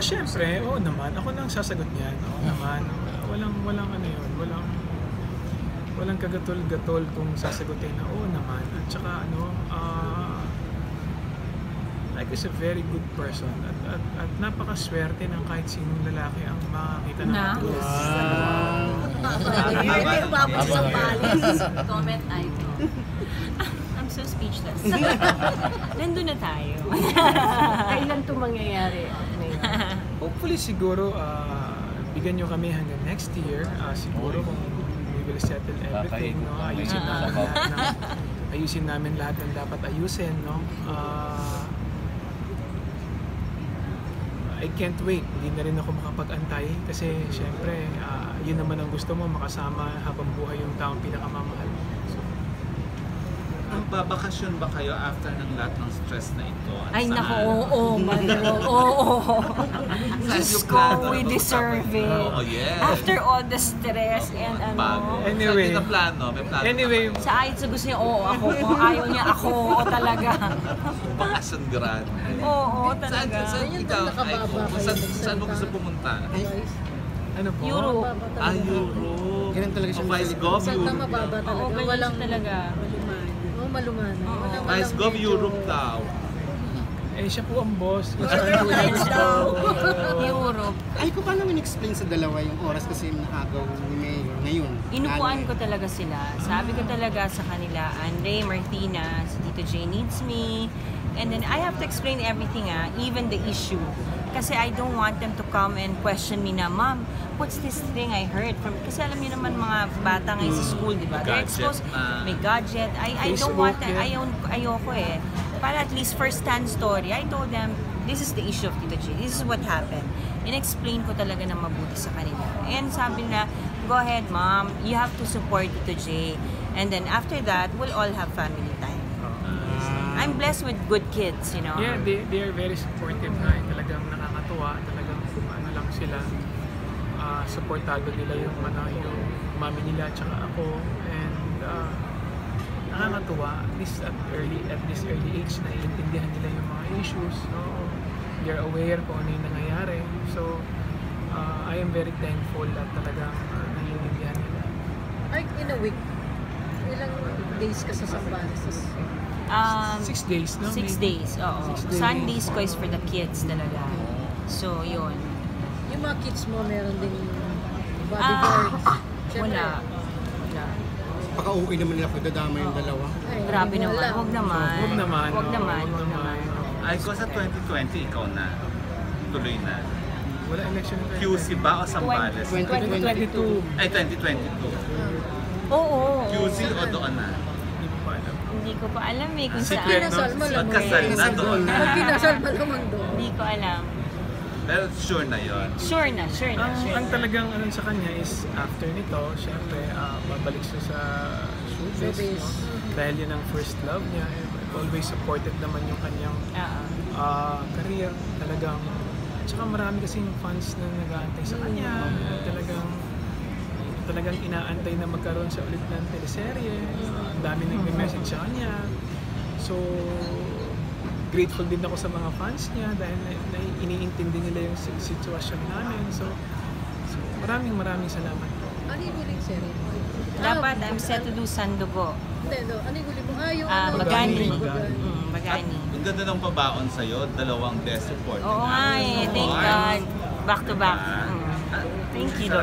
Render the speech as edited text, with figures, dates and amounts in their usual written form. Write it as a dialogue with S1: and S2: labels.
S1: Syempre, oo naman. Ako nang sasagot niyan. Oo naman. Walang ano yun. Walang kagatol-gatol kung sasagutin na oo naman. At saka Mike is a very good person at napakaswerte ng kahit sinong lalaki ang makakita ng tulad.
S2: Comment I do. I'm so speechless. Nandun na tayo.
S3: Kailan ito mangyayari?
S1: Hopefully siguro bigyan nyo kami hanggang next year. Siguro kung we will settle everything, no? Ayusin namin lahat ng dapat ayusin, no? I can't wait. Hindi na rin ako makapag-antay kasi syempre yun naman ang gusto mo, makasama habang buhay yung taong pinakamamahal mo.
S4: Magbabakasyon ba kayo after ng lahat ng stress na ito?
S2: Ay nako, oo, Diyos ko, we deserve it.
S4: Oh, yes.
S2: After all the stress and
S1: Anyway,
S4: may plano.
S1: Anyway,
S2: sa ayun sa gusto niya, oo ako. Kung ayaw niya, ako, oo talaga.
S4: Bakasyon grand.
S2: Oo, talaga.
S4: Saan mo gusto pumunta?
S1: ano po?
S2: Europe.
S4: Europe.
S5: Ganun talaga siya.
S4: Vice Gov,
S3: Saan
S4: Europe.
S3: na mababa talaga?
S2: Oo,
S3: Walang
S2: talaga.
S3: maluman.
S4: Vice Gov, Europe daw.
S1: Siya po ang boss.
S2: Let's go. Europe.
S5: Ay, ko paano in-explain sa dalawa yung oras kasi nakagaw ni Mayor ngayon?
S2: Inupuan ko talaga sila. Sabi ko talaga sa kanila, Andre, Martina, si Tito J needs me. And then I have to explain everything, even the issue. Kasi I don't want them to come and question me na, Mom, what's this thing I heard from... Kasi alam niyo naman mga bata ngayon sa school, di ba? They're exposed, may gadget. I don't want that. Ayoko eh. Para at least first-hand story, I told them, this is the issue of Tito J. This is what happened. In-explain ko talaga na mabuti sa kanila. And sabi na, go ahead, Mom. You have to support Tito J. And then after that, we'll all have family time. I'm blessed with good kids, you know.
S1: Yeah, they are very supportive na. Talagang nakakatuwa. Talagang ano lang sila. Supportado nila yung mami nila at saka ako. And nakakatuwa. At least at this early age na iintindihan nila yung mga issues. So, they're aware kung ano yung nangyayari. So, I am very thankful at talagang naiintindihan nila.
S3: Like in a week, ilang days ka sa Zambales?
S1: 6 days, no?
S2: 6 days, oo.
S1: 6 days.
S2: Sundays ko is for the kids talaga. So, yun.
S3: Yung mga kids mo, meron din bodyguard.
S2: Wala.
S5: Paka-okay naman nila pagdadama yung dalawa.
S2: Grabe naman. Huwag naman.
S1: Huwag naman.
S2: Huwag naman. Huwag naman.
S4: Ay ko sa 2020, ikaw na. Tuloy na.
S1: Wala election na
S4: QC ba o Zambales?
S1: 2022.
S4: Ay, 2022.
S2: Oo.
S4: QC o doon na?
S1: Hindi ko pa alam.
S2: Hindi ko pa alam eh kung saan.
S1: Secret, no?
S3: Kinasal mo lang.
S4: Magkasal na doon.
S3: Pag kinasal mo naman doon.
S2: Hindi ko alam.
S4: Pero sure na yon.
S2: Sure na.
S1: Ang talagang ano sa kanya is after nito, syempre babalik siya sa showbiz. No? Dahil yun ang first love niya. Always supported naman yung kanyang career. Talagang, tsaka marami kasing fans na nag-aantay sa kanya. Talagang inaantay na magkaroon siya ulit ng teleserye. Ang dami nag-message sa kanya. So, grateful din ako sa mga fans niya dahil iniintindi nila yung sitwasyon namin. So maraming salamat po.
S3: Ano yung huling serye mo?
S2: Dapat I'm set to do Sandugo.
S3: Hindi, ano yung huling mo? Yung
S2: Bagani.
S1: Bagani.
S2: Bagani.
S4: Ang ganda ng pabaon sa'yo, 2 best support.
S2: Oo nga eh. Thank God. Back to back. Thank you, Lord.